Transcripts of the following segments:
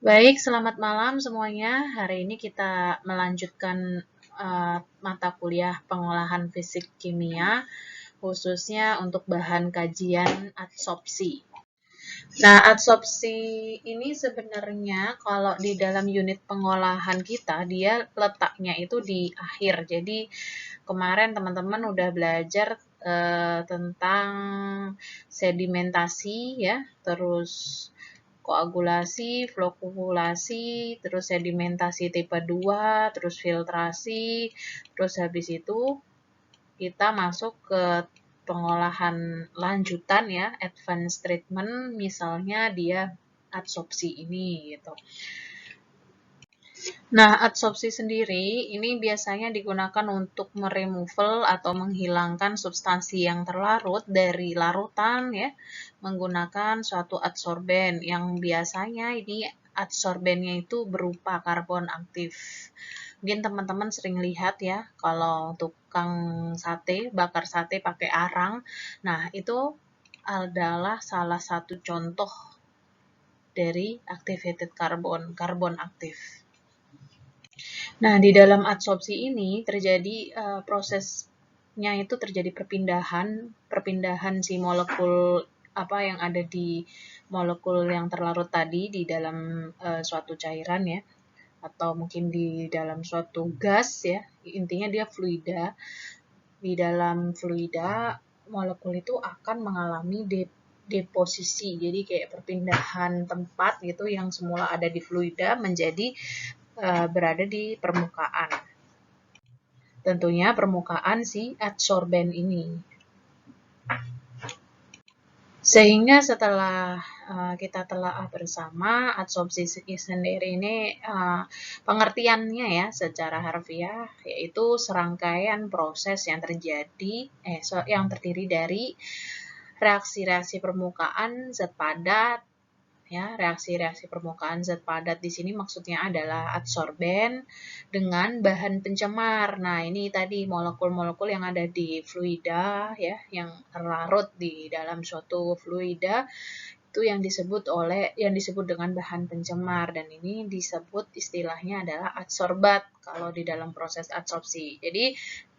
Baik, selamat malam semuanya. Hari ini kita melanjutkan mata kuliah pengolahan fisik kimia, khususnya untuk bahan kajian adsorpsi. Nah, adsorpsi ini sebenarnya kalau di dalam unit pengolahan kita, dia letaknya itu di akhir. Jadi, kemarin teman-teman udah belajar tentang sedimentasi ya, terus koagulasi, flokulasi, terus sedimentasi tipe 2, terus filtrasi, terus habis itu kita masuk ke pengolahan lanjutan ya, advanced treatment, misalnya dia adsorpsi ini gitu. Nah, adsorpsi sendiri ini biasanya digunakan untuk meremoval atau menghilangkan substansi yang terlarut dari larutan ya, menggunakan suatu adsorben yang biasanya ini adsorbennya itu berupa karbon aktif. Mungkin teman-teman sering lihat ya, kalau tukang sate, bakar sate pakai arang. Nah, itu adalah salah satu contoh dari activated carbon, karbon aktif. Nah, di dalam adsorpsi ini terjadi prosesnya itu terjadi perpindahan si molekul apa yang ada di molekul yang terlarut tadi di dalam suatu cairan ya, atau mungkin di dalam suatu gas ya. Intinya dia fluida. Di dalam fluida molekul itu akan mengalami deposisi. Jadi kayak perpindahan tempat gitu yang semula ada di fluida menjadi berada di permukaan. Tentunya permukaan si adsorben ini. Sehingga setelah kita telaah bersama, adsorpsi sendiri ini pengertiannya ya secara harfiah yaitu serangkaian proses yang yang terdiri dari reaksi-reaksi permukaan zat padat. Ya, reaksi-reaksi permukaan zat padat di sini maksudnya adalah adsorben dengan bahan pencemar. Nah, ini tadi molekul-molekul yang ada di fluida ya, yang terlarut di dalam suatu fluida itu yang disebut dengan bahan pencemar dan ini disebut istilahnya adalah adsorbat kalau di dalam proses adsorpsi. Jadi,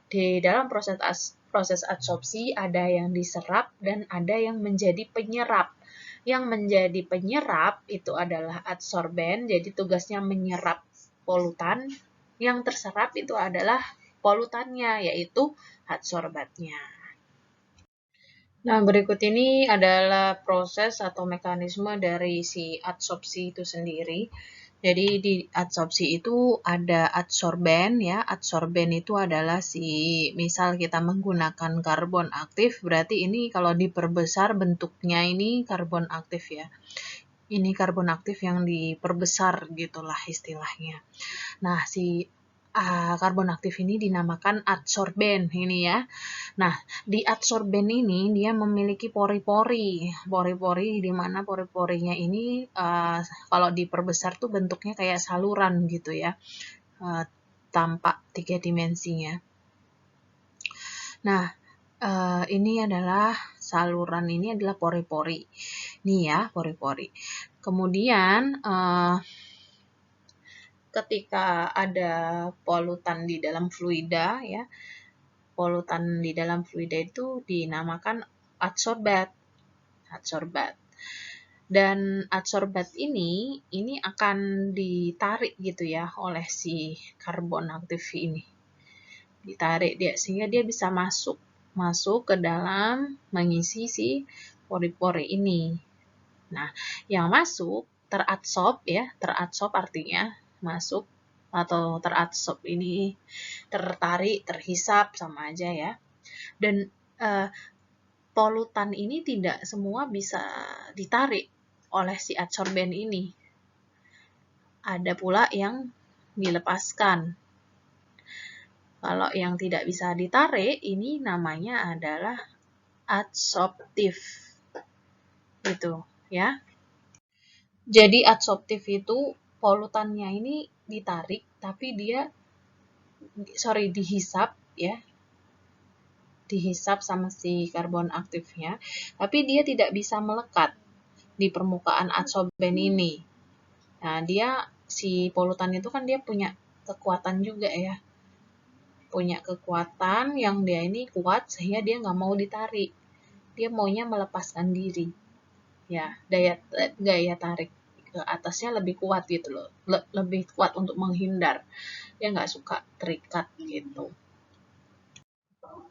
di dalam proses adsorpsi ada yang diserap dan ada yang menjadi penyerap. Yang menjadi penyerap itu adalah adsorben, jadi tugasnya menyerap polutan. Yang terserap itu adalah polutannya, yaitu adsorbatnya. Nah, berikut ini adalah proses atau mekanisme dari si adsorpsi itu sendiri. Jadi di adsorpsi itu ada adsorben ya. Adsorben itu adalah misal kita menggunakan karbon aktif, berarti ini kalau diperbesar bentuknya ini karbon aktif ya. Ini karbon aktif yang diperbesar gitulah istilahnya. Nah, si karbon aktif ini dinamakan adsorben ini ya. Nah, di adsorben ini dia memiliki pori-pori. Pori-pori di mana pori-porinya ini kalau diperbesar tuh bentuknya kayak saluran gitu ya. Tampak 3 dimensinya. Nah, ini adalah saluran ini adalah pori-pori. Nih ya, pori-pori. Kemudian ketika ada polutan di dalam fluida ya, polutan di dalam fluida itu dinamakan adsorbat. Dan adsorbat ini akan ditarik gitu ya oleh si karbon aktif ini. Ditarik dia sehingga dia bisa masuk ke dalam mengisi si pori-pori ini. Nah, yang masuk teradsorb ya, teradsorb artinya masuk atau teradsorb ini tertarik, terhisap sama aja ya. Dan polutan ini tidak semua bisa ditarik oleh si adsorben ini. Ada pula yang dilepaskan. Kalau yang tidak bisa ditarik, ini namanya adalah adsorptif. Gitu ya. Jadi adsorptif itu polutannya ini ditarik, tapi dihisap ya. Dihisap sama si karbon aktifnya, tapi dia tidak bisa melekat di permukaan adsorben ini. Nah, si polutan itu kan dia punya kekuatan juga ya. Punya kekuatan yang dia ini kuat sehingga dia nggak mau ditarik. Dia maunya melepaskan diri. Ya, gaya tarik ke atasnya lebih kuat gitu loh. Lebih kuat untuk menghindar. Dia nggak suka terikat gitu.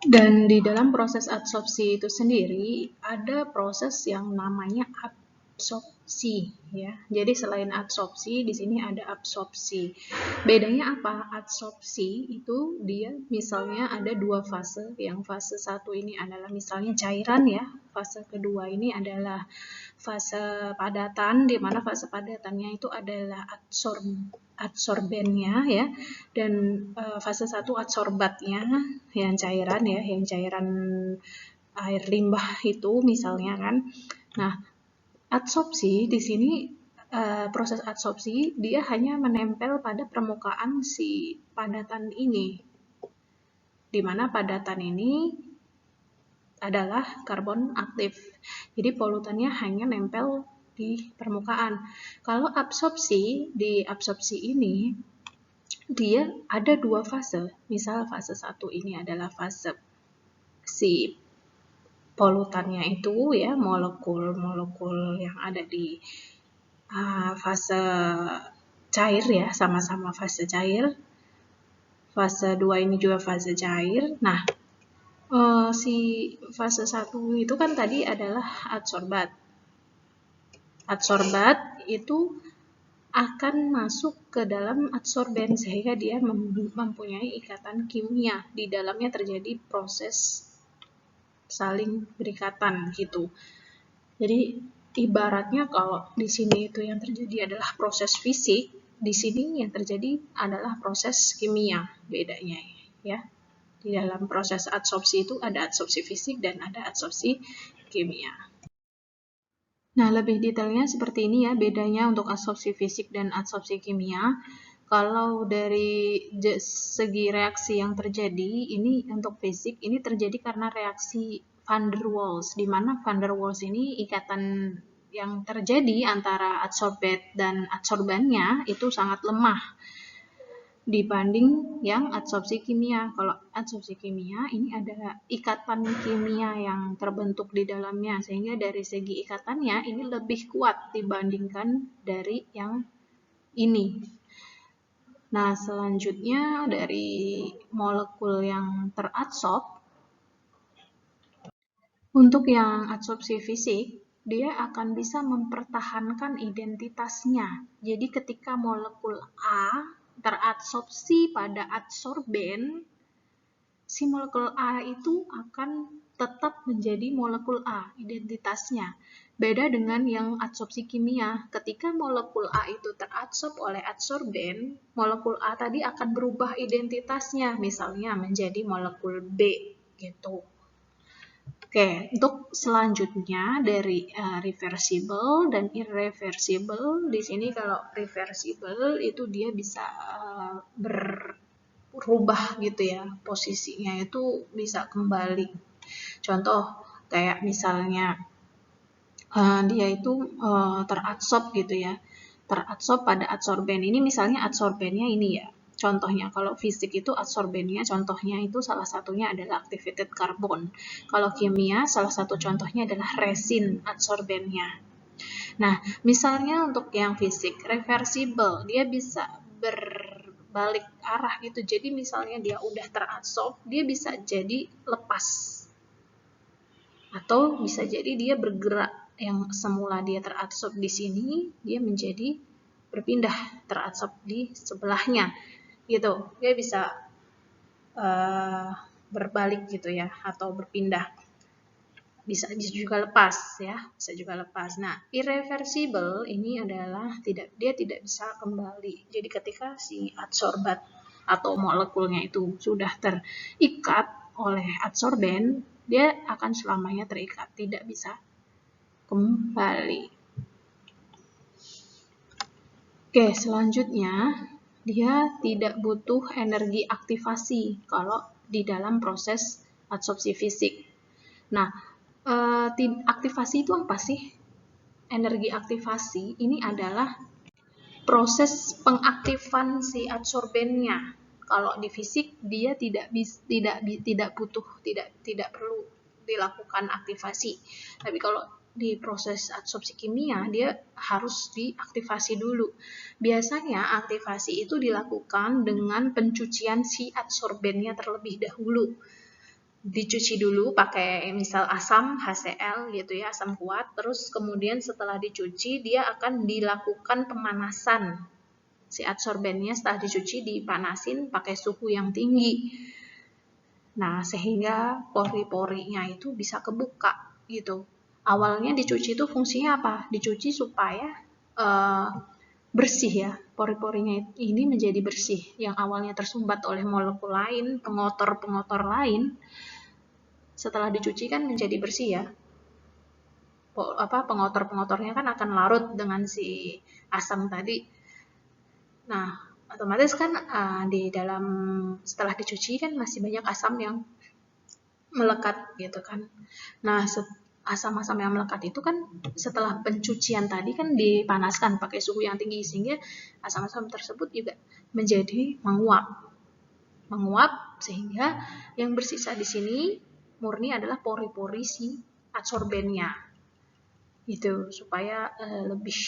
Dan di dalam proses adsorpsi itu sendiri ada proses yang namanya absorpsi ya. Jadi selain adsorpsi di sini ada absorpsi. Bedanya apa? Adsorpsi itu dia misalnya ada dua fase. Yang fase satu ini adalah misalnya cairan ya. Fase kedua ini adalah fase padatan, di mana fase padatannya itu adalah adsorbennya ya, dan fase 1 adsorbatnya yang cairan ya, yang cairan air limbah itu misalnya kan. Nah, adsorpsi di sini proses adsorpsi dia hanya menempel pada permukaan si padatan ini, di mana padatan ini adalah karbon aktif. Jadi polutannya hanya nempel di permukaan. Kalau absorpsi, di absorpsi ini dia ada dua fase. Misal fase 1 ini adalah fase si polutannya itu ya, molekul-molekul yang ada di fase cair ya, sama-sama fase cair. Fase 2 ini juga fase cair. Nah, si fase 1 itu kan tadi adalah adsorbat. Adsorbat itu akan masuk ke dalam adsorben sehingga dia mempunyai ikatan kimia. Di dalamnya terjadi proses saling berikatan gitu. Jadi ibaratnya kalau di sini itu yang terjadi adalah proses fisik, di sini yang terjadi adalah proses kimia, bedanya ya. Di dalam proses adsorpsi itu ada adsorpsi fisik dan ada adsorpsi kimia. Nah, lebih detailnya seperti ini ya, bedanya untuk adsorpsi fisik dan adsorpsi kimia. Kalau dari segi reaksi yang terjadi, ini untuk fisik, ini terjadi karena reaksi van der Waals, di mana van der Waals ini ikatan yang terjadi antara adsorbet dan adsorbannya itu sangat lemah dibanding yang adsorpsi kimia. Kalau adsorpsi kimia ini ada ikatan kimia yang terbentuk di dalamnya, sehingga dari segi ikatannya ini lebih kuat dibandingkan dari yang ini. Nah, selanjutnya dari molekul yang teradsorb, untuk yang adsorpsi fisik, dia akan bisa mempertahankan identitasnya. Jadi ketika molekul A teradsorpsi pada adsorben, si molekul A itu akan tetap menjadi molekul A, identitasnya. Beda dengan yang adsorpsi kimia, ketika molekul A itu teradsorb oleh adsorben, molekul A tadi akan berubah identitasnya, misalnya menjadi molekul B, gitu. Oke, untuk selanjutnya dari reversible dan irreversible, di sini kalau reversible itu dia bisa berubah gitu ya, posisinya itu bisa kembali. Contoh kayak misalnya dia itu teradsorb gitu ya, teradsorb pada adsorben. Ini misalnya adsorbennya ini ya. Contohnya, kalau fisik itu adsorbennya, contohnya itu salah satunya adalah activated carbon. Kalau kimia, salah satu contohnya adalah resin adsorbennya. Nah, misalnya untuk yang fisik, reversible, dia bisa berbalik arah gitu. Jadi misalnya dia udah teradsorb, dia bisa jadi lepas. Atau bisa jadi dia bergerak, yang semula dia teradsorb di sini, dia menjadi berpindah teradsorb di sebelahnya gitu. Dia bisa berbalik gitu ya, atau berpindah. Bisa juga lepas ya, bisa juga lepas. Nah, irreversible ini adalah dia tidak bisa kembali. Jadi ketika si adsorbat atau molekulnya itu sudah terikat oleh adsorben, dia akan selamanya terikat, tidak bisa kembali. Oke, selanjutnya dia tidak butuh energi aktivasi kalau di dalam proses adsorpsi fisik. Nah, aktivasi itu apa sih? Energi aktivasi ini adalah proses pengaktifan si adsorbennya. Kalau di fisik dia tidak perlu dilakukan aktivasi. Tapi kalau di proses adsorpsi kimia dia harus diaktifasi dulu. Biasanya aktivasi itu dilakukan dengan pencucian si adsorbennya terlebih dahulu. Dicuci dulu pakai misal asam HCl gitu ya, asam kuat. Terus kemudian setelah dicuci dia akan dilakukan pemanasan. Si adsorbennya setelah dicuci dipanasin pakai suhu yang tinggi. Nah, sehingga pori-porinya itu bisa kebuka gitu. Awalnya dicuci itu fungsinya apa? Dicuci supaya bersih ya. Pori-porinya ini menjadi bersih. Yang awalnya tersumbat oleh molekul lain, pengotor-pengotor lain, setelah dicuci kan menjadi bersih ya. Pengotor-pengotornya kan akan larut dengan si asam tadi. Nah, otomatis kan di dalam setelah dicuci kan masih banyak asam yang melekat gitu kan. Nah, asam-asam yang melekat itu kan setelah pencucian tadi kan dipanaskan pakai suhu yang tinggi sehingga asam-asam tersebut juga menjadi menguap sehingga yang bersisa di sini murni adalah pori-pori si adsorbennya. Itu supaya lebih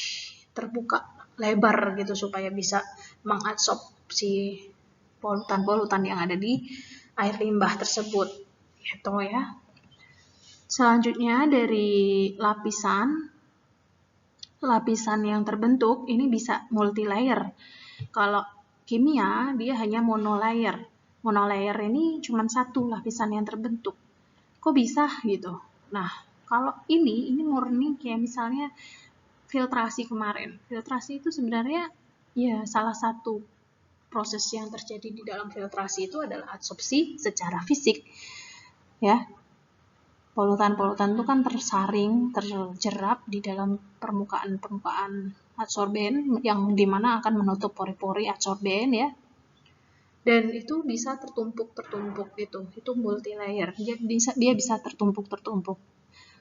terbuka lebar gitu supaya bisa mengadsorpsi polutan-polutan yang ada di air limbah tersebut. Gitu ya. Selanjutnya dari lapisan yang terbentuk ini bisa multi-layer. Kalau kimia dia hanya monolayer. Monolayer ini cuma satu lapisan yang terbentuk. Kok bisa gitu? Nah, kalau ini murni kayak misalnya filtrasi kemarin. Filtrasi itu sebenarnya ya salah satu proses yang terjadi di dalam filtrasi itu adalah adsorpsi secara fisik. Ya. Polutan-polutan itu kan tersaring, terjerap di dalam permukaan adsorben yang dimana akan menutup pori-pori adsorben ya. Dan itu bisa tertumpuk gitu. Itu multi layer. Dia bisa tertumpuk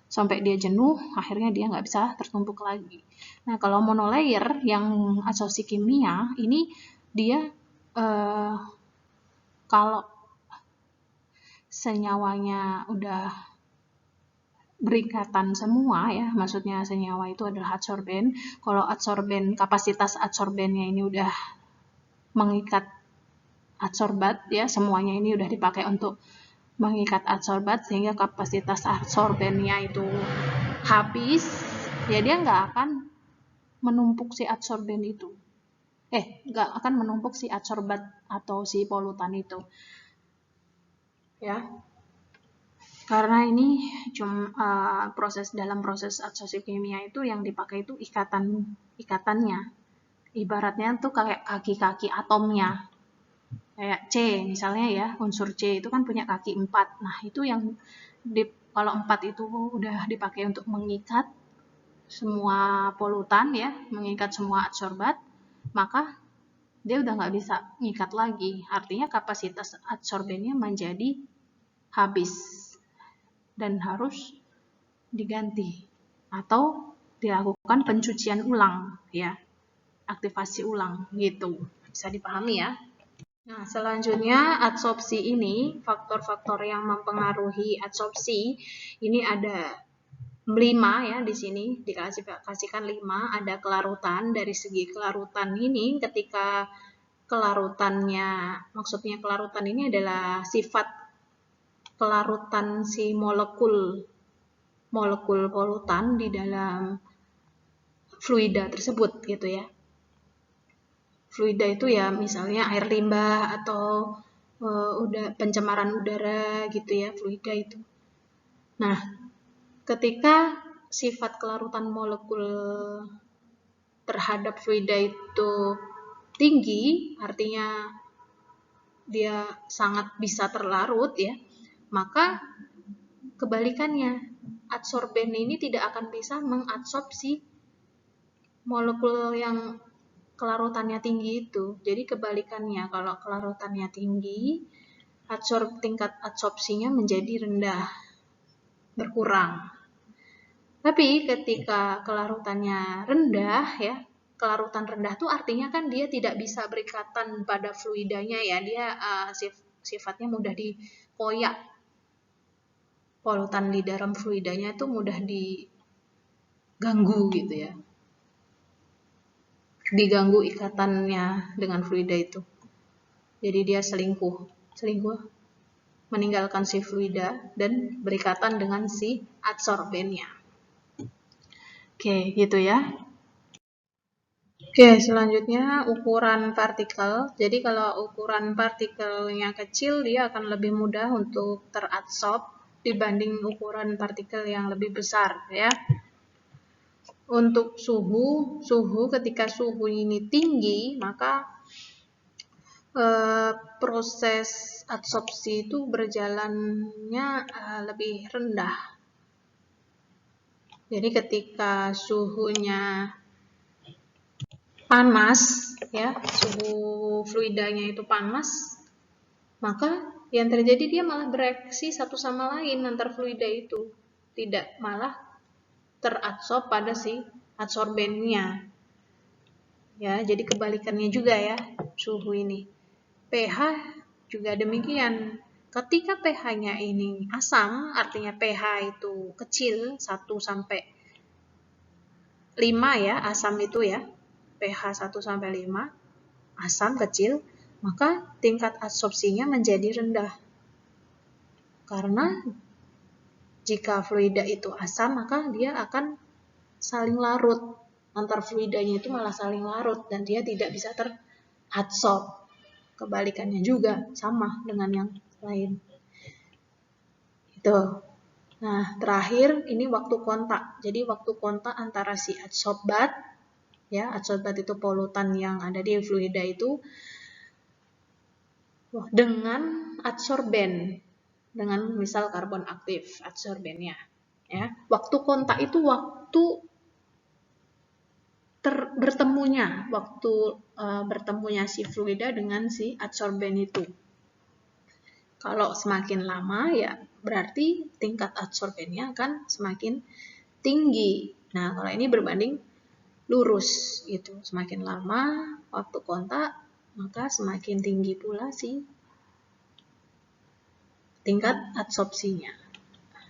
sampai dia jenuh, akhirnya dia nggak bisa tertumpuk lagi. Nah, kalau monolayer yang adsorpsi kimia ini dia kalau senyawanya udah berikatan semua ya, maksudnya senyawa itu adalah adsorben. Kalau adsorben, kapasitas adsorbennya ini udah mengikat adsorbat ya, semuanya ini udah dipakai untuk mengikat adsorbat sehingga kapasitas adsorbennya itu habis, ya dia nggak akan menumpuk si adsorben itu. Nggak akan menumpuk si adsorbat atau si polutan itu. Ya. Karena ini cuma dalam proses adsorpsi kimia itu yang dipakai itu ikatannya. Ibaratnya tuh kayak kaki-kaki atomnya. Kayak C misalnya ya, unsur C itu kan punya kaki 4. Nah, itu yang kalau 4 itu udah dipakai untuk mengikat semua polutan ya, mengikat semua adsorbat, maka dia udah nggak bisa mengikat lagi. Artinya kapasitas adsorbennya menjadi habis dan harus diganti atau dilakukan pencucian ulang ya, aktivasi ulang gitu. Bisa dipahami ya. Nah, selanjutnya adsorpsi ini, faktor-faktor yang mempengaruhi adsorpsi ini ada 5 ya, di sini diklasifikasikan 5. Ada kelarutan. Dari segi kelarutan ini, ketika kelarutannya, maksudnya kelarutan ini adalah sifat kelarutan si molekul polutan di dalam fluida tersebut gitu ya. Fluida itu ya misalnya air limbah atau pencemaran udara gitu ya, fluida itu. Nah, ketika sifat kelarutan molekul terhadap fluida itu tinggi, artinya dia sangat bisa terlarut ya, maka kebalikannya, adsorben ini tidak akan bisa mengadsorpsi molekul yang kelarutannya tinggi itu. Jadi kebalikannya, kalau kelarutannya tinggi, tingkat adsorpsinya menjadi rendah, berkurang. Tapi ketika kelarutannya rendah ya, kelarutan rendah tuh artinya kan dia tidak bisa berikatan pada fluidanya ya, dia sifatnya mudah dikoyak. Polutan di dalam fluidanya itu mudah diganggu gitu ya. Diganggu ikatannya dengan fluida itu. Jadi dia selingkuh meninggalkan si fluida dan berikatan dengan si adsorbennya. Oke, gitu ya. Oke, selanjutnya ukuran partikel. Jadi kalau ukuran partikelnya kecil, dia akan lebih mudah untuk teradsorb dibanding ukuran partikel yang lebih besar ya. Untuk suhu ketika suhu ini tinggi, maka proses adsorpsi itu berjalannya lebih rendah. Jadi ketika suhunya panas, ya, suhu fluidanya itu panas, maka yang terjadi dia malah bereaksi satu sama lain antar fluida itu, tidak malah teradsorb pada si adsorbennya. Ya, jadi kebalikannya juga ya suhu ini. pH juga demikian. Ketika pH-nya ini asam, artinya pH itu kecil 1 sampai 5 ya, asam itu ya. pH 1 sampai 5, asam kecil, maka tingkat adsorpsinya menjadi rendah. Karena jika fluida itu asam, maka dia akan saling larut. Antar fluidanya itu malah saling larut dan dia tidak bisa teradsorb. Kebalikannya juga sama dengan yang lain. Itu. Nah, terakhir ini waktu kontak. Jadi waktu kontak antara si adsorbat, ya, adsorbat itu polutan yang ada di fluida itu, dengan adsorben, dengan misal karbon aktif adsorbennya. Ya, waktu kontak itu waktu bertemunya si fluida dengan si adsorben itu. Kalau semakin lama ya berarti tingkat adsorbennya akan semakin tinggi. Nah, kalau ini berbanding lurus gitu. Semakin lama waktu kontak, maka semakin tinggi pula si tingkat adsorpsinya.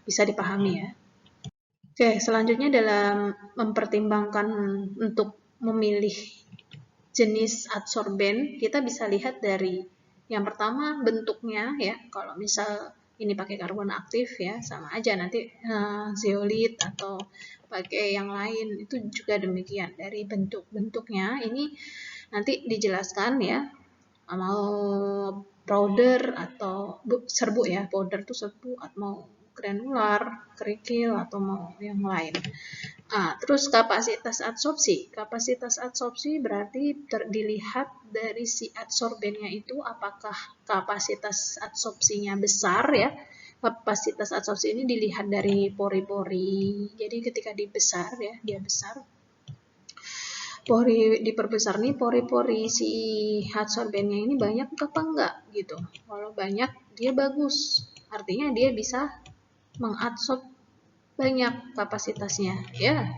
Bisa dipahami ya. Oke, selanjutnya dalam mempertimbangkan untuk memilih jenis adsorben, kita bisa lihat dari yang pertama bentuknya ya. Kalau misal ini pakai karbon aktif ya, sama aja nanti zeolit atau pakai yang lain itu juga demikian. Dari bentuknya ini nanti dijelaskan ya, mau powder atau serbuk ya, powder itu serbuk atau mau granular, kerikil atau mau yang lain. Terus kapasitas adsorpsi. Kapasitas adsorpsi berarti dilihat dari si adsorbennya itu apakah kapasitas adsorpsinya besar ya. Kapasitas adsorpsi ini dilihat dari pori-pori. Jadi ketika dibesar ya, dia besar. Diperbesar nih pori-pori si adsorbennya ini banyak apa enggak gitu. Kalau banyak dia bagus. Artinya dia bisa mengadsorb banyak kapasitasnya ya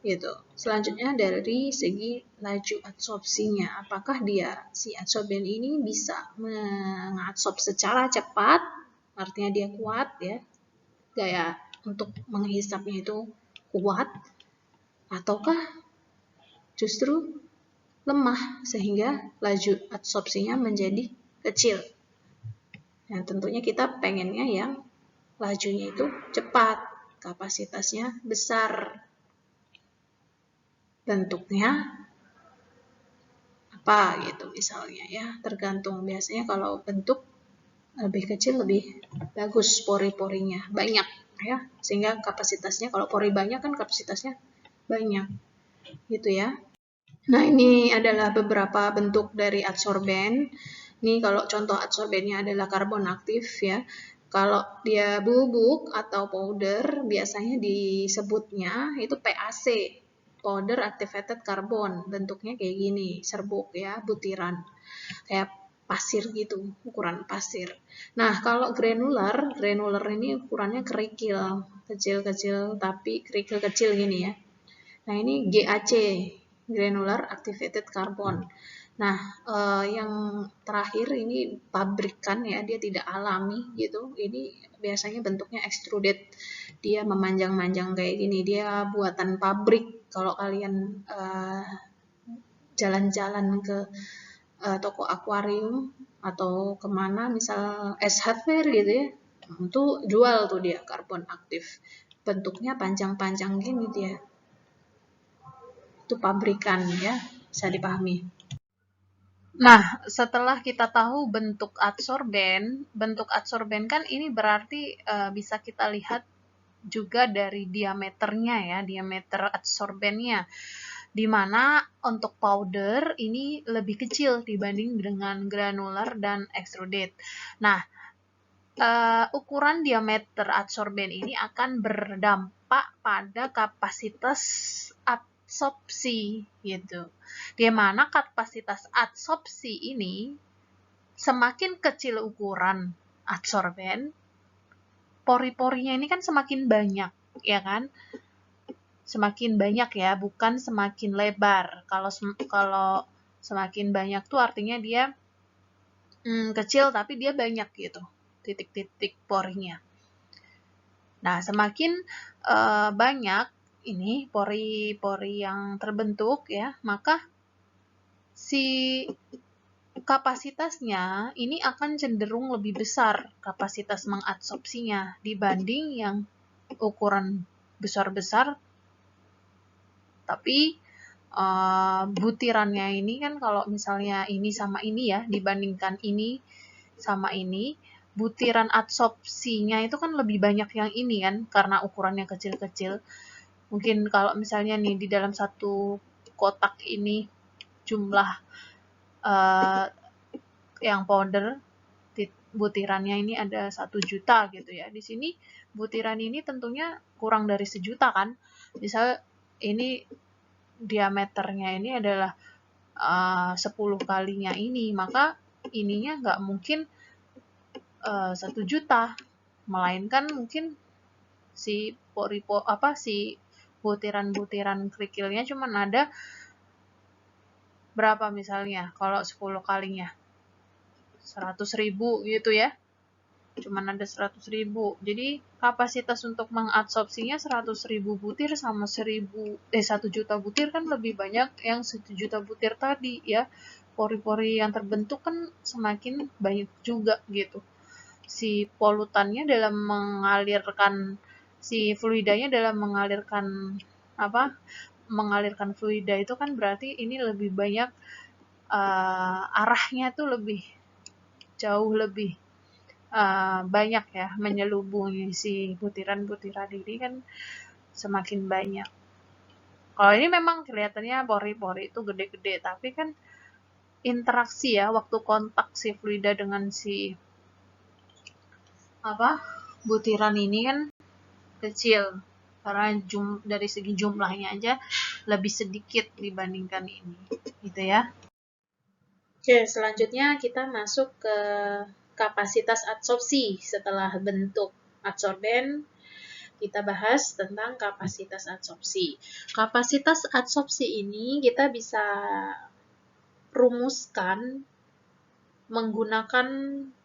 gitu. Selanjutnya dari segi laju adsorpsinya, apakah si adsorben ini bisa mengadsorb secara cepat, artinya dia kuat ya, gaya untuk menghisapnya itu kuat, ataukah justru lemah sehingga laju adsorpsinya menjadi kecil. Nah, tentunya kita pengennya yang lajunya itu cepat, kapasitasnya besar. Bentuknya apa gitu misalnya ya, tergantung. Biasanya kalau bentuk lebih kecil lebih bagus, pori-porinya banyak ya, sehingga kapasitasnya, kalau pori banyak kan kapasitasnya banyak gitu ya. Nah, ini adalah beberapa bentuk dari adsorben. Ini kalau contoh adsorbennya adalah karbon aktif ya. Kalau dia bubuk atau powder biasanya disebutnya itu PAC, powder activated carbon. Bentuknya kayak gini, serbuk ya, butiran. Kayak pasir gitu, ukuran pasir. Nah, kalau granular ini ukurannya kerikil, kecil-kecil tapi kerikil kecil gini ya. Nah, ini GAC, Granular Activated Carbon. Nah, yang terakhir ini pabrikan ya, dia tidak alami gitu. Ini biasanya bentuknya extruded. Dia memanjang-manjang kayak gini. Dia buatan pabrik. Kalau kalian jalan-jalan ke toko akuarium atau kemana, misal S Hardware gitu ya, itu jual tuh dia karbon aktif. Bentuknya panjang-panjang gini dia. Itu pabrikan ya, bisa dipahami. Nah, setelah kita tahu bentuk adsorben kan ini berarti bisa kita lihat juga dari diameternya ya, diameter adsorbennya. Di mana untuk powder ini lebih kecil dibanding dengan granular dan extruded. Nah, ukuran diameter adsorben ini akan berdampak pada kapasitas adsorpsi gitu. Di mana kapasitas adsorpsi ini semakin kecil ukuran adsorben, pori-porinya ini kan semakin banyak, ya kan? Semakin banyak ya, bukan semakin lebar. Kalau semakin banyak tuh artinya dia kecil tapi dia banyak gitu, titik-titik porinya. Nah, semakin banyak ini pori-pori yang terbentuk ya, maka si kapasitasnya ini akan cenderung lebih besar, kapasitas mengadsorpsinya dibanding yang ukuran besar-besar. Tapi butirannya ini kan kalau misalnya ini sama ini ya, dibandingkan ini sama ini, butiran adsorpsinya itu kan lebih banyak yang ini kan, karena ukurannya kecil-kecil. Mungkin kalau misalnya nih di dalam satu kotak ini jumlah yang powder, butirannya ini ada 1 juta gitu ya. Di sini butiran ini tentunya kurang dari 1 juta kan. Misal ini diameternya ini adalah 10 kalinya ini, maka ininya nggak mungkin 1 juta, melainkan mungkin si butiran-butiran kerikilnya cuma ada berapa misalnya, kalau 10 kalinya 100.000 gitu ya, cuman ada 100.000. Jadi kapasitas untuk mengadsorpsinya 100.000 butir sama 1 juta butir kan lebih banyak yang 1 juta butir tadi ya. Pori-pori yang terbentuk kan semakin banyak juga gitu. Si polutannya dalam mengalirkan, si fluidanya dalam mengalirkan fluida itu kan berarti ini lebih banyak arahnya tuh jauh lebih banyak ya, menyelubungi si butiran-butiran ini kan semakin banyak. Kalau ini memang kelihatannya pori-pori itu gede-gede, tapi kan interaksi ya, waktu kontak si fluida dengan si butiran ini kan kecil, karena dari segi jumlahnya aja lebih sedikit dibandingkan ini, gitu ya. Oke, selanjutnya kita masuk ke kapasitas adsorpsi. Setelah bentuk adsorben, kita bahas tentang kapasitas adsorpsi. Kapasitas adsorpsi ini kita bisa rumuskan menggunakan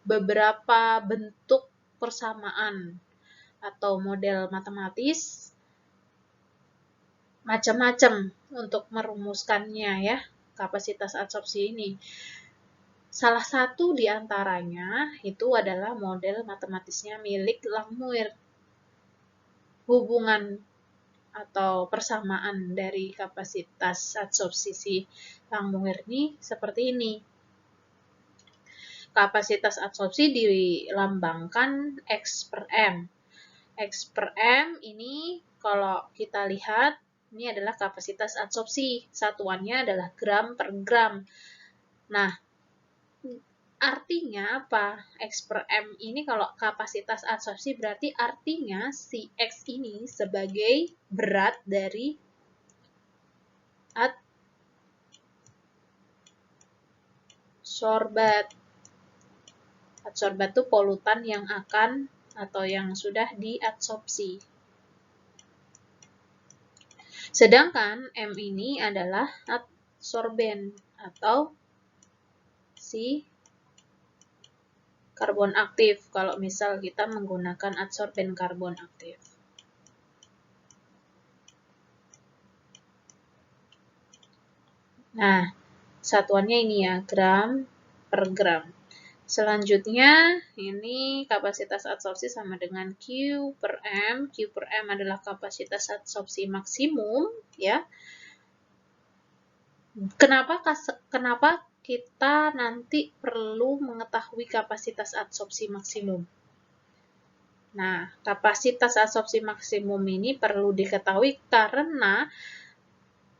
beberapa bentuk persamaan atau model matematis, macam-macam untuk merumuskannya ya, kapasitas adsorpsi ini. Salah satu di antaranya itu adalah model matematisnya milik Langmuir. Hubungan atau persamaan dari kapasitas adsorpsi si Langmuir ini seperti ini. Kapasitas adsorpsi dilambangkan X per M. X per M ini kalau kita lihat, ini adalah kapasitas adsorpsi. Satuannya adalah gram per gram. Nah, artinya apa? X per M ini kalau kapasitas adsorpsi berarti artinya si X ini sebagai berat dari adsorbat. Adsorbat itu polutan yang akan atau yang sudah diadsorpsi. Sedangkan M ini adalah adsorben atau si karbon aktif kalau misal kita menggunakan adsorben karbon aktif. Nah, satuannya ini ya, gram per gram. Selanjutnya, ini kapasitas adsorpsi sama dengan Q per M. Q per M adalah kapasitas adsorpsi maksimum, ya. Kenapa kita nanti perlu mengetahui kapasitas adsorpsi maksimum? Nah, kapasitas adsorpsi maksimum ini perlu diketahui karena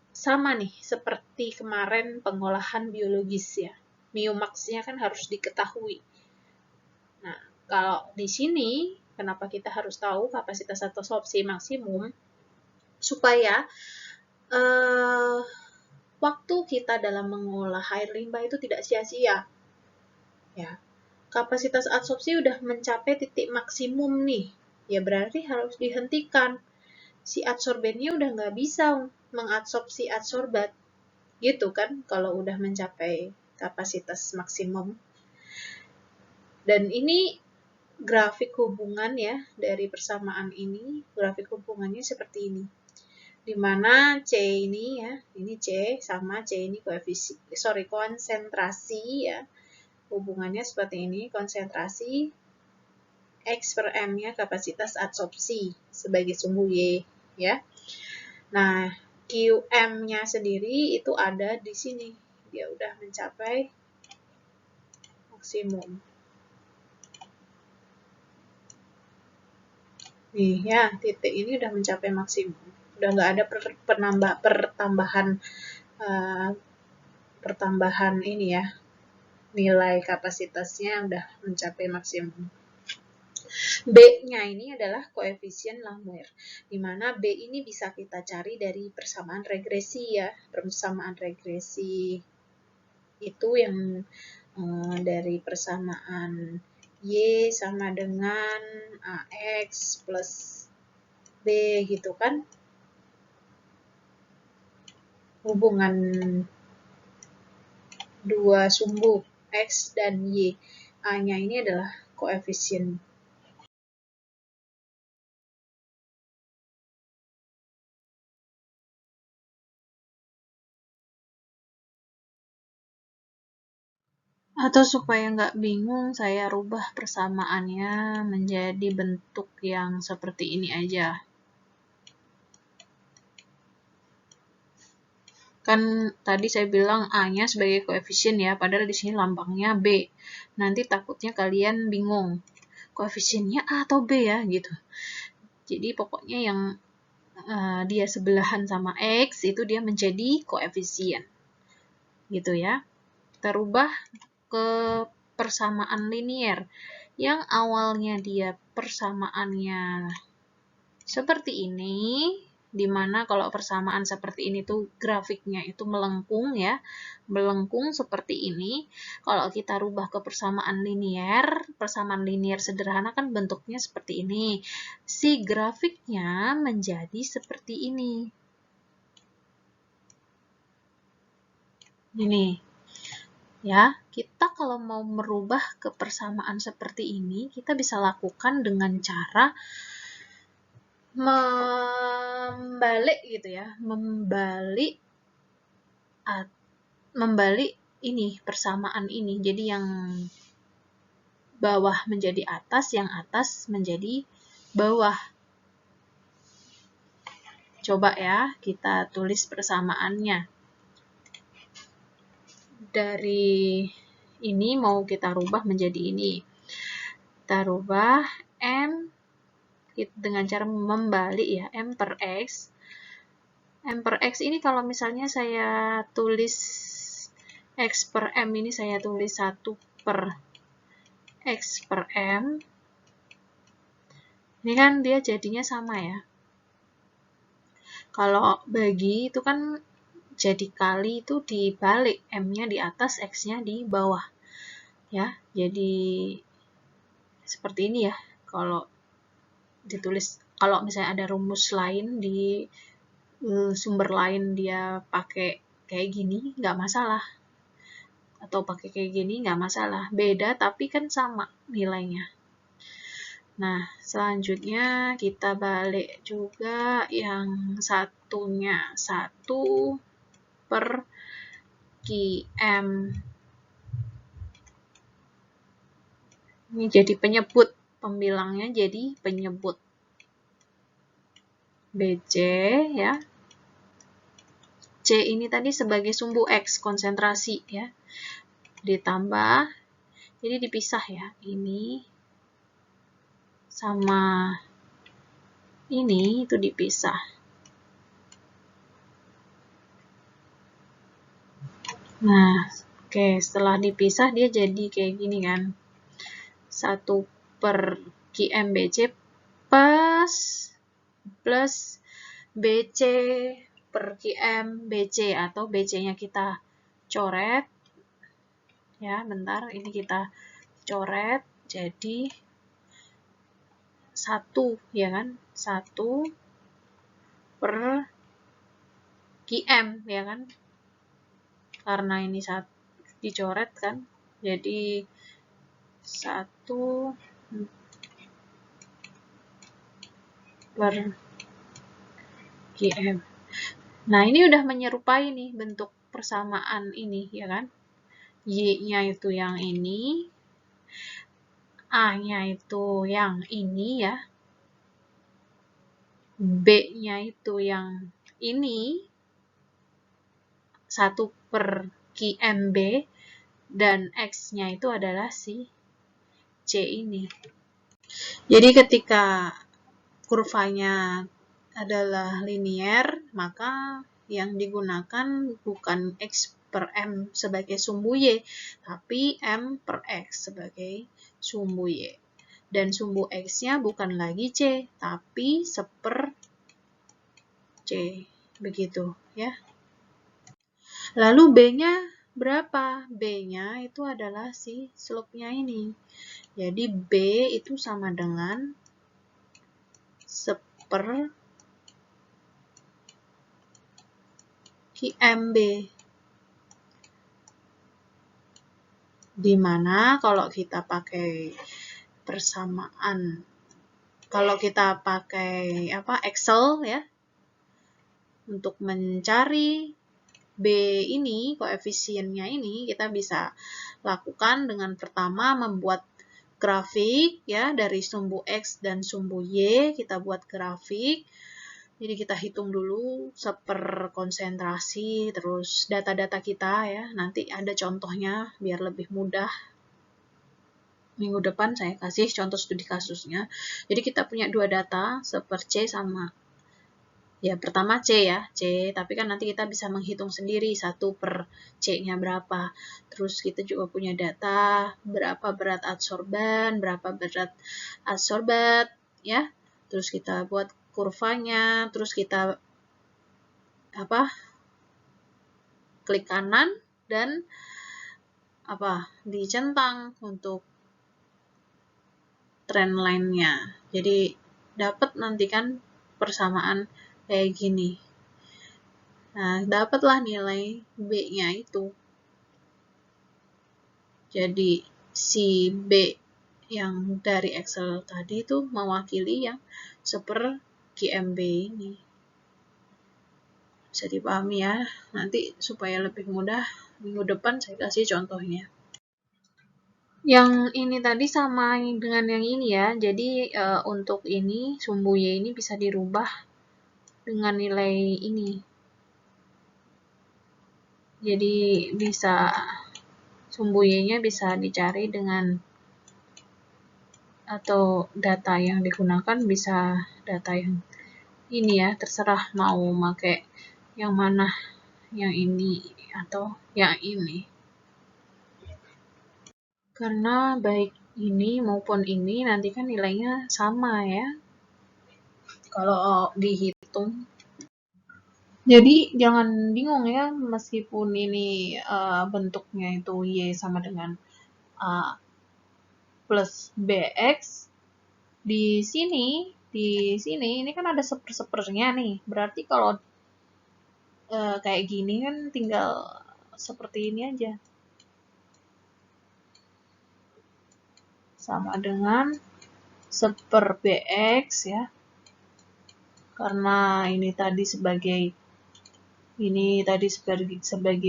sama nih, seperti kemarin pengolahan biologis ya. Mu-max-nya kan harus diketahui. Nah, kalau di sini, kenapa kita harus tahu kapasitas adsorpsi maksimum? Supaya waktu kita dalam mengolah air limbah itu tidak sia-sia. Ya, kapasitas adsorpsi udah mencapai titik maksimum nih. Ya berarti harus dihentikan. Si adsorbennya udah nggak bisa mengadsorpsi adsorbat. Gitu kan, kalau udah mencapai kapasitas maksimum. Dan ini grafik hubungan ya dari persamaan ini, grafik hubungannya seperti ini. Di mana C ini ya, ini C sama C ini konsentrasi ya. Hubungannya seperti ini, konsentrasi X per M-nya kapasitas adsorpsi sebagai sumbu Y ya. Nah, QM-nya sendiri itu ada di sini. Dia udah mencapai maksimum. Nih ya, titik ini udah mencapai maksimum. Udah nggak ada pertambahan ini ya, nilai kapasitasnya udah mencapai maksimum. B-nya ini adalah koefisien Lamuir, di mana B ini bisa kita cari dari persamaan regresi ya. Persamaan regresi itu yang dari persamaan Y sama dengan AX plus B gitu kan. Hubungan dua sumbu X dan Y. A-nya ini adalah koefisien. Atau supaya nggak bingung, saya rubah persamaannya menjadi bentuk yang seperti ini aja. Kan tadi saya bilang A-nya sebagai koefisien ya, padahal di sini lambangnya B. Nanti takutnya kalian bingung, koefisiennya A atau B ya gitu. Jadi pokoknya yang dia sebelahan sama X itu dia menjadi koefisien. Gitu ya. Kita rubah ke persamaan linier. Yang awalnya dia persamaannya seperti ini, dimana kalau persamaan seperti ini tuh grafiknya itu melengkung ya, melengkung seperti ini. Kalau kita rubah ke persamaan linier sederhana kan bentuknya seperti ini. Si grafiknya menjadi seperti ini. Ini ya, kita kalau mau merubah ke persamaan seperti ini, kita bisa lakukan dengan cara membalik gitu ya, membalik ini persamaan ini. Jadi yang bawah menjadi atas, yang atas menjadi bawah. Coba ya, kita tulis persamaannya. Dari ini mau kita rubah menjadi ini. Kita rubah M dengan cara membalik ya, M per X. M per X ini kalau misalnya saya tulis X per M ini saya tulis 1 per X per M. Ini kan dia jadinya sama ya. Kalau bagi itu kan jadi kali itu dibalik, M-nya di atas, X-nya di bawah. Ya, jadi seperti ini ya. Kalau ditulis, kalau misalnya ada rumus lain di sumber lain dia pakai kayak gini, nggak masalah. Atau pakai kayak gini, nggak masalah. Beda, tapi kan sama nilainya. Nah, selanjutnya kita balik juga yang satunya. 1/km. Ini jadi penyebut. Pembilangnya jadi penyebut. BC ya. C ini tadi sebagai sumbu X konsentrasi ya. Ditambah, jadi dipisah ya. Ini sama ini itu dipisah. Nah, oke, setelah dipisah dia jadi kayak gini kan. 1/kmbc plus BC per km BC, atau BC-nya kita coret. Ya, bentar, ini kita coret jadi 1 ya kan? 1/km ya kan? Karena ini dicoret kan. Jadi 1/km. Nah, ini udah menyerupai nih bentuk persamaan ini ya kan? Y-nya itu yang ini, A-nya itu yang ini ya, B-nya itu yang ini, 1/kmb, dan X-nya itu adalah si C ini. Jadi ketika kurvanya adalah linier, maka yang digunakan bukan X per M sebagai sumbu Y, tapi M per X sebagai sumbu Y. Dan sumbu X-nya bukan lagi C, tapi 1/C. Begitu ya. Lalu B-nya berapa? B-nya itu adalah si slope-nya ini. Jadi B itu sama dengan 1/kmb. Dimana kalau kita pakai persamaan, kalau kita pakai Excel ya, untuk mencari B ini, koefisiennya ini, kita bisa lakukan dengan pertama membuat grafik ya, dari sumbu X dan sumbu Y, kita buat grafik. Jadi kita hitung dulu seperkonsentrasi, terus data-data kita ya, nanti ada contohnya biar lebih mudah. Minggu depan saya kasih contoh studi kasusnya. Jadi kita punya dua data, seper-C sama, ya pertama C ya, C, tapi kan nanti kita bisa menghitung sendiri 1/C-nya berapa. Terus kita juga punya data berapa berat adsorban, berapa berat adsorbat ya. Terus kita buat kurvanya, terus kita klik kanan dan dicentang untuk trend line-nya. Jadi dapat nanti kan persamaan kayak gini. Nah, dapatlah nilai B-nya itu. Jadi si B yang dari Excel tadi itu mewakili yang 1/kmb ini. Bisa dipahami ya. Nanti supaya lebih mudah, minggu depan saya kasih contohnya. Yang ini tadi sama dengan yang ini ya. Jadi untuk ini sumbu Y ini bisa dirubah dengan nilai ini. Jadi bisa sumbu Y-nya bisa dicari dengan, atau data yang digunakan bisa data yang ini ya, terserah mau pakai yang mana, yang ini atau yang ini. Karena baik ini maupun ini nanti kan nilainya sama ya, kalau dihitung. Jadi jangan bingung ya, meskipun ini bentuknya itu Y sama dengan A plus BX, di sini ini kan ada seper-sepernya nih. Berarti kalau kayak gini kan tinggal seperti ini aja. Sama dengan 1/bx ya. Karena ini tadi sebagai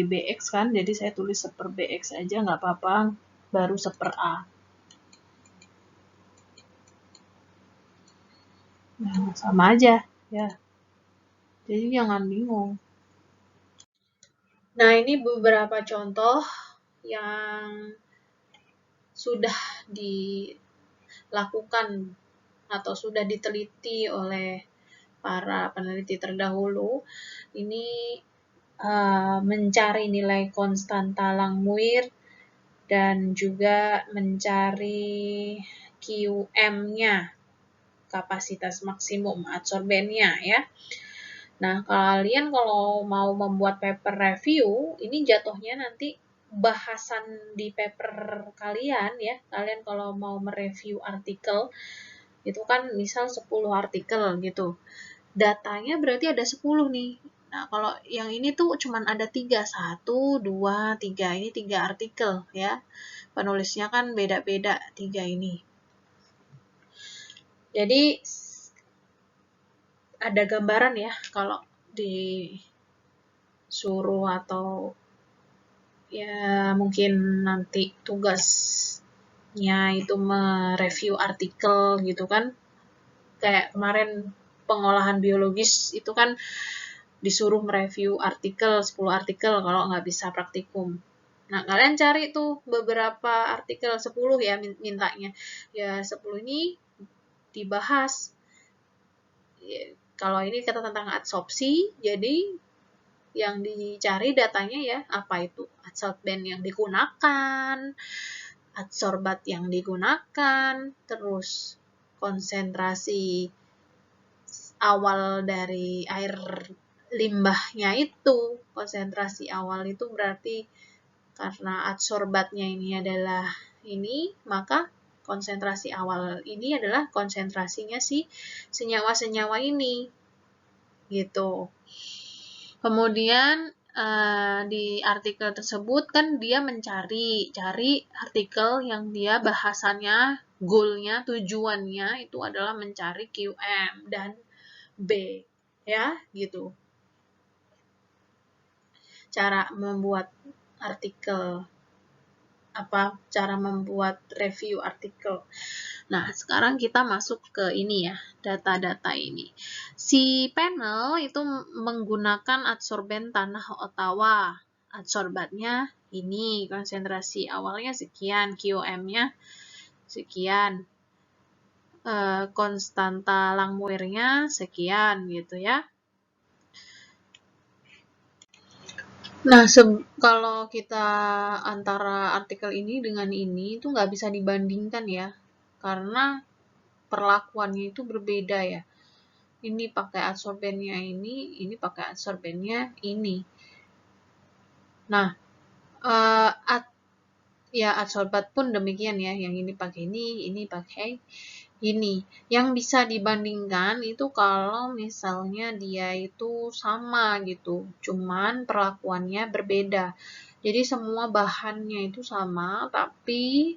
bx kan, jadi saya tulis 1/bx aja nggak apa-apa, baru 1/a. Nah, sama aja ya. Jadi jangan bingung. Nah, ini beberapa contoh yang sudah dilakukan atau sudah diteliti oleh para peneliti terdahulu. Ini mencari nilai konstanta Langmuir dan juga mencari QM-nya, kapasitas maksimum adsorbennya ya. Nah, kalian kalau mau membuat paper review, ini jatuhnya nanti bahasan di paper kalian ya. Kalian kalau mau mereview artikel, itu kan misal 10 artikel gitu. Datanya berarti ada 10 nih. Nah, kalau yang ini tuh cuman ada 3. 1, 2, 3. Ini 3 artikel ya. Penulisnya kan beda-beda 3 ini. Jadi, ada gambaran ya kalau disuruh atau ya mungkin nanti tugasnya itu mereview artikel gitu kan. Kayak kemarin pengolahan biologis itu kan disuruh mereview artikel, 10 artikel kalau nggak bisa praktikum. Nah, kalian cari tuh beberapa artikel 10 ya mintanya. Ya, 10 ini dibahas. Ya, kalau ini kata tentang adsorpsi, jadi yang dicari datanya ya, apa itu adsorben yang digunakan, adsorbat yang digunakan, terus konsentrasi awal dari air limbahnya itu, konsentrasi awal itu berarti karena adsorbatnya ini adalah ini, maka konsentrasi awal ini adalah konsentrasinya si senyawa-senyawa ini, gitu. Kemudian di artikel tersebut kan dia cari artikel yang dia bahasanya, goalnya, tujuannya itu adalah mencari QM dan B, ya, gitu. Cara membuat artikel, cara membuat review artikel. Nah, sekarang kita masuk ke ini ya, data-data ini. Si panel itu menggunakan adsorben tanah Ottawa. Adsorbatnya ini, konsentrasi awalnya sekian, QM-nya sekian, konstanta Langmuirnya sekian gitu ya. Nah, kalau kita antara artikel ini dengan ini itu nggak bisa dibandingkan ya, karena perlakuannya itu berbeda ya. Ini pakai adsorbennya ini pakai adsorbennya ini. Nah, ya adsorbat pun demikian ya, yang ini pakai ini pakai ini. Yang bisa dibandingkan itu kalau misalnya dia itu sama gitu, cuman perlakuannya berbeda. Jadi semua bahannya itu sama, tapi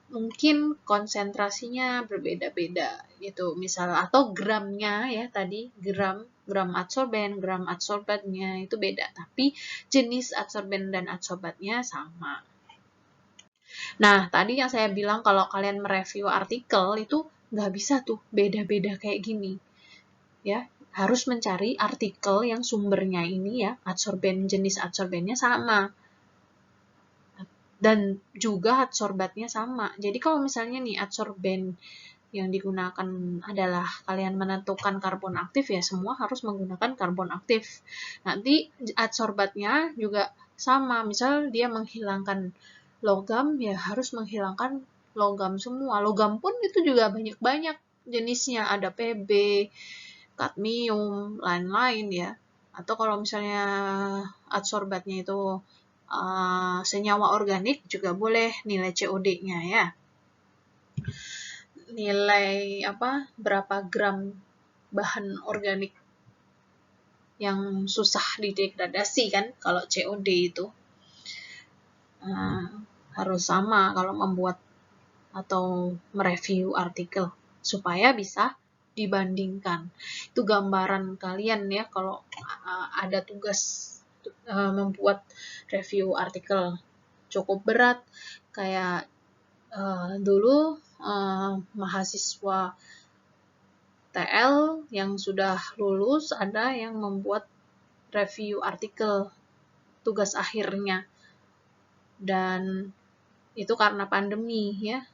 mungkin konsentrasinya berbeda-beda gitu. Misal atau gramnya ya tadi, gram adsorben, gram adsorbatnya itu beda, tapi jenis adsorben dan adsorbatnya sama. Nah, tadi yang saya bilang kalau kalian mereview artikel itu nggak bisa tuh beda-beda kayak gini. Ya, harus mencari artikel yang sumbernya ini ya, jenis adsorbennya sama. Dan juga adsorbatnya sama. Jadi kalau misalnya nih adsorben yang digunakan adalah kalian menentukan karbon aktif ya, semua harus menggunakan karbon aktif. Nanti adsorbatnya juga sama. Misal dia menghilangkan logam, ya harus menghilangkan logam semua. Logam pun itu juga banyak-banyak jenisnya. Ada Pb, kadmium, lain-lain ya. Atau kalau misalnya adsorbatnya itu senyawa organik juga boleh nilai COD-nya ya. Nilai berapa gram bahan organik yang susah didegradasi kan kalau COD itu. Harus sama kalau membuat atau mereview artikel supaya bisa dibandingkan. Itu gambaran kalian ya kalau ada tugas membuat review artikel cukup berat kayak dulu mahasiswa TL yang sudah lulus ada yang membuat review artikel tugas akhirnya, dan itu karena pandemi ya,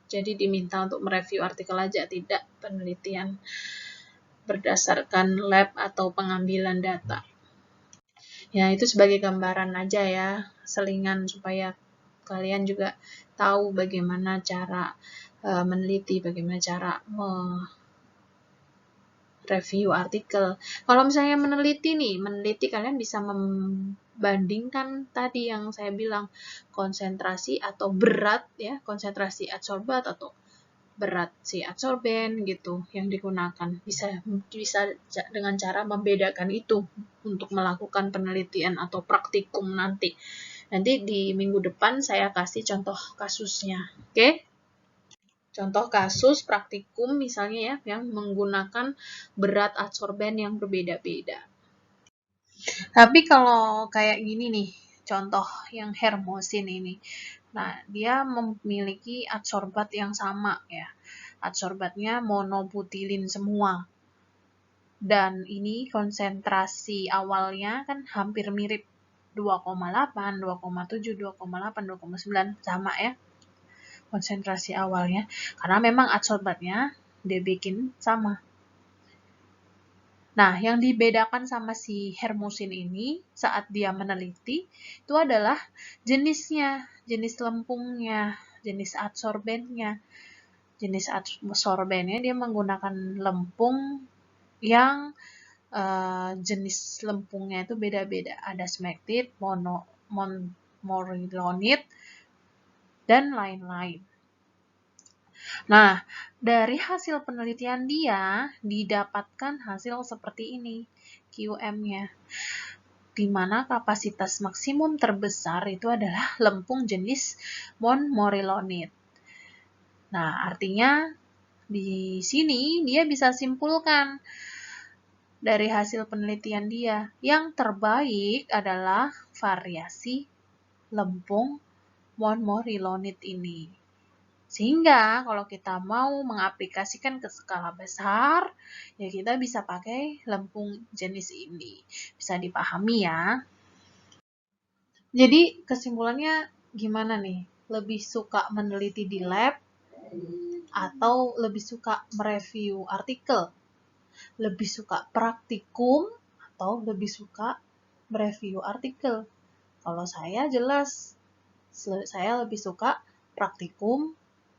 jadi diminta untuk mereview artikel aja, tidak penelitian berdasarkan lab atau pengambilan data. Ya, itu sebagai gambaran aja ya, selingan supaya kalian juga tahu bagaimana cara meneliti, bagaimana cara review artikel. Kalau misalnya meneliti kalian bisa membandingkan tadi yang saya bilang, konsentrasi atau berat ya, konsentrasi adsorbat atau berat si adsorben gitu yang digunakan. Bisa dengan cara membedakan itu untuk melakukan penelitian atau praktikum nanti. Nanti di minggu depan saya kasih contoh kasusnya. Oke? Contoh kasus praktikum misalnya ya, yang menggunakan berat adsorben yang berbeda-beda. Tapi kalau kayak gini nih, contoh yang hermosin ini. Nah, dia memiliki adsorbat yang sama ya. Adsorbatnya monobutilin semua. Dan ini konsentrasi awalnya kan hampir mirip 2,8, 2,7, 2,8, 2,9 sama ya. Konsentrasi awalnya karena memang adsorbatnya dibikin sama. Nah, yang dibedakan sama si hermosin ini saat dia meneliti itu adalah jenisnya, jenis lempungnya, jenis adsorbennya. Jenis adsorbennya dia menggunakan lempung yang jenis lempungnya itu beda-beda. Ada smectite, morilonit, dan lain-lain. Nah, dari hasil penelitian dia didapatkan hasil seperti ini, QM-nya. Di mana kapasitas maksimum terbesar itu adalah lempung jenis morilonit. Nah, artinya di sini dia bisa simpulkan dari hasil penelitian dia, yang terbaik adalah variasi lempung morilonit ini. Sehingga kalau kita mau mengaplikasikan ke skala besar, ya kita bisa pakai lempung jenis ini. Bisa dipahami ya. Jadi kesimpulannya gimana nih? Lebih suka meneliti di lab atau lebih suka mereview artikel? Lebih suka praktikum atau lebih suka mereview artikel? Kalau saya jelas, saya lebih suka praktikum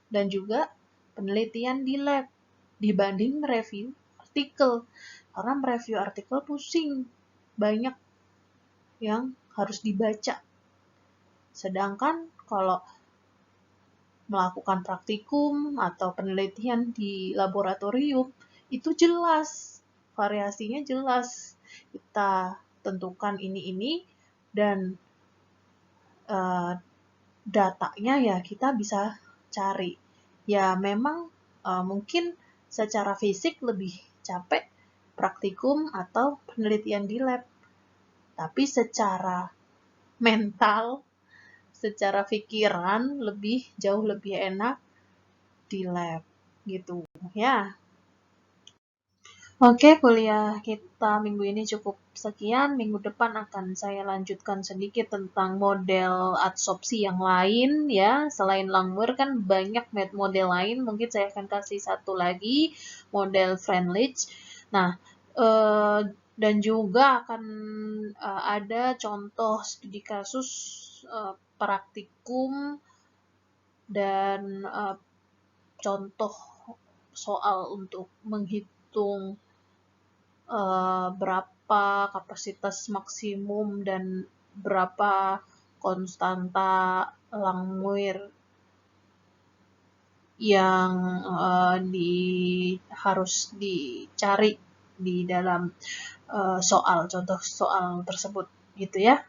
dan juga penelitian di lab dibanding mereview artikel. Karena mereview artikel pusing, banyak yang harus dibaca. Sedangkan kalau melakukan praktikum atau penelitian di laboratorium, itu jelas, variasinya jelas. Kita tentukan ini dan datanya ya kita bisa cari. Ya memang mungkin secara fisik lebih capek praktikum atau penelitian di lab. Tapi secara mental, secara pikiran jauh lebih enak di lab gitu ya. Oke, kuliah kita minggu ini cukup sekian. Minggu depan akan saya lanjutkan sedikit tentang model adsorpsi yang lain ya. Selain Langmuir kan banyak model lain. Mungkin saya akan kasih satu lagi, model Freundlich. Nah, dan juga akan ada contoh studi kasus praktikum dan contoh soal untuk menghitung berapa kapasitas maksimum dan berapa konstanta Langmuir yang harus dicari di dalam contoh soal tersebut gitu ya.